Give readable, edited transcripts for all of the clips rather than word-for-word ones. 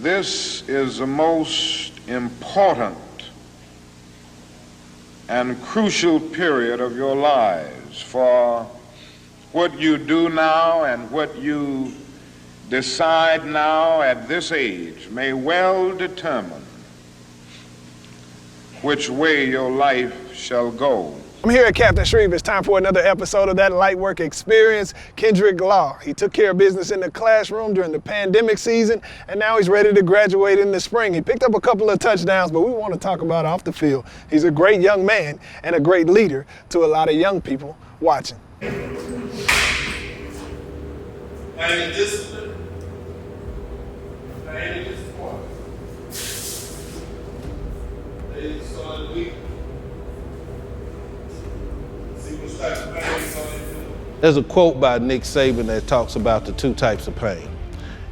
This is the most important and crucial period of your lives, for what you do now and what you decide now at this age may well determine which way your life shall go. I'm here at Captain Shreve. It's time for another episode of that LightWork experience. Kendrick Law. He took care of business in the classroom during the pandemic season, and now he's ready to graduate in the spring. He picked up a couple of touchdowns, but we want to talk about off the field. He's a great young man and a great leader to a lot of young people watching. And discipline. And disappointment. They started the week. There's a quote by Nick Saban that talks about the two types of pain.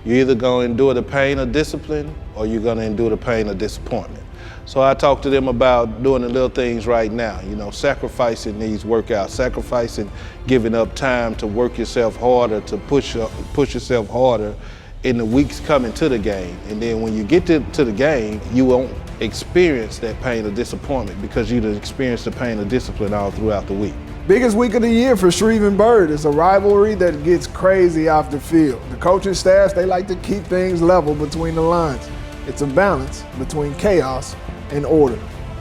You're either going to endure the pain of discipline or you're going to endure the pain of disappointment. So I talk to them about doing the little things right now, sacrificing these workouts, sacrificing giving up time to work yourself harder, to push yourself harder in the weeks coming to the game. And then when you get to the game, you won't experience that pain of disappointment because you've experienced the pain of discipline all throughout the week. Biggest week of the year for Shreve and Bird. It's a rivalry that gets crazy off the field. The coaching staffs, they like to keep things level between the lines. It's a balance between chaos and order.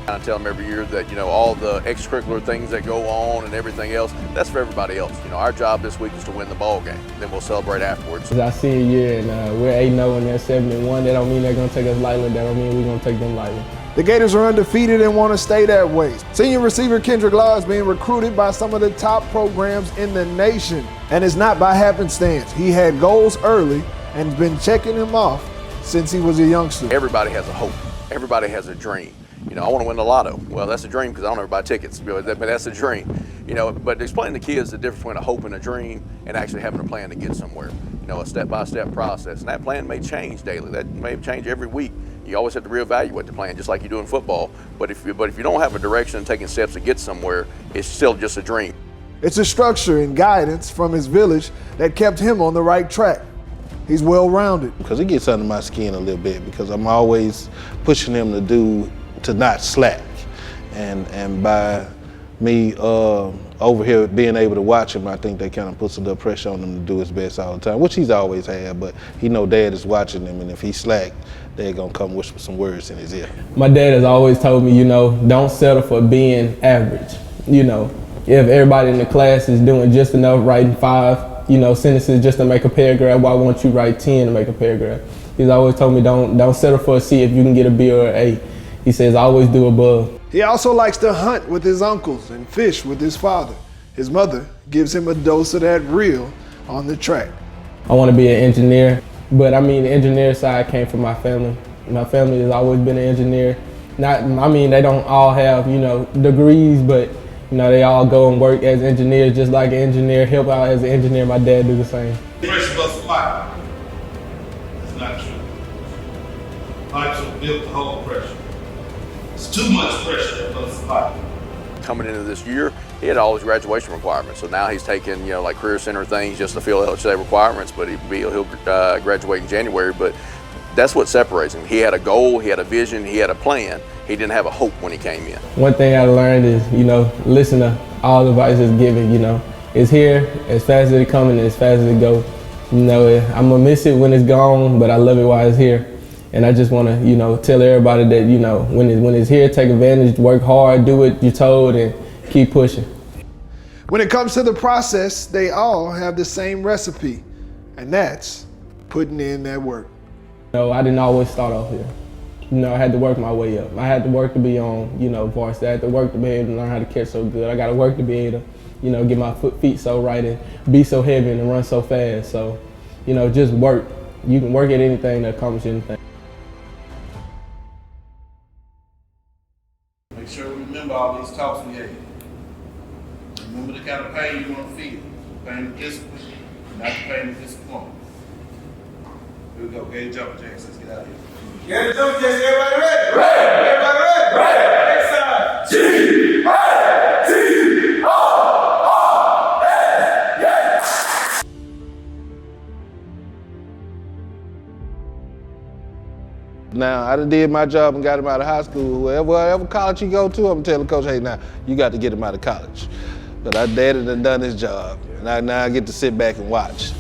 I tell them every year that, all the extracurricular things that go on and everything else, that's for everybody else. Our job this week is to win the ball game. Then we'll celebrate afterwards. It's our senior year, and we're 8-0 and they're 7-1. That don't mean they're going to take us lightly. That don't mean we're going to take them lightly. The Gators are undefeated and want to stay that way. Senior receiver Kendrick Law is being recruited by some of the top programs in the nation. And it's not by happenstance. He had goals early and has been checking them off since he was a youngster. Everybody has a hope. Everybody has a dream. I want to win the lotto. Well, that's a dream because I don't ever buy tickets, but that's a dream. But explaining to kids the difference between a hope and a dream and actually having a plan to get somewhere. A step-by-step process. And that plan may change daily. That may change every week. You always have to reevaluate the plan, just like you do in football. But if you don't have a direction and taking steps to get somewhere, it's still just a dream. It's a structure and guidance from his village that kept him on the right track. He's well-rounded. Because it gets under my skin a little bit because I'm always pushing him to not slack. And by me over here being able to watch him, I think that kind of puts a little pressure on him to do his best all the time, which he's always had, but he know Dad is watching him, and if he slack, they're gonna come whisper some words in his ear. My dad has always told me, don't settle for being average. If everybody in the class is doing just enough, writing 5, sentences just to make a paragraph, why won't you write 10 to make a paragraph? He's always told me, don't settle for a C if you can get a B or an A. He says, always do above. He also likes to hunt with his uncles and fish with his father. His mother gives him a dose of that real on the track. I want to be an engineer, but the engineer side came from my family. My family has always been an engineer. They don't all have, degrees, but, they all go and work as engineers, just like an engineer, help out as an engineer. My dad do the same. Pressure busts a pipe. That's not true. Pipes are built to hold pressure. It's too much pressure that busts a pipe. Coming into this year, he had all his graduation requirements. So now he's taking, like career center things just to fill LHA requirements, but he'll graduate in January. But that's what separates him. He had a goal, he had a vision, he had a plan. He didn't have a hope when he came in. One thing I learned is, listen to all the advice that's given, It's here as fast as it comes and as fast as it goes. I'm gonna miss it when it's gone, but I love it while it's here. And I just want to, tell everybody that, when it's here, take advantage, work hard, do what you're told, and keep pushing. When it comes to the process, they all have the same recipe, and that's putting in that work. I didn't always start off here. I had to work my way up. I had to work to be on, varsity. I had to work to be able to learn how to catch so good. I got to work to be able to, get my feet so right and be so heavy and run so fast. So, just work. You can work at anything to accomplish anything. Make sure we remember all these talks we had. Remember the kind of pain you want to feel. Pain of discipline, not the pain of disappointment. Here we go. Get jump jacks. Let's get out of here. Get jump jacks. Everybody ready? Ready. Everybody ready? Ready. Next time. G. G. O. S. Now, I done did my job and got him out of high school. Whatever college you go to, I'm telling the coach, hey, now, you got to get him out of college. But our daddy done his job, and now I get to sit back and watch.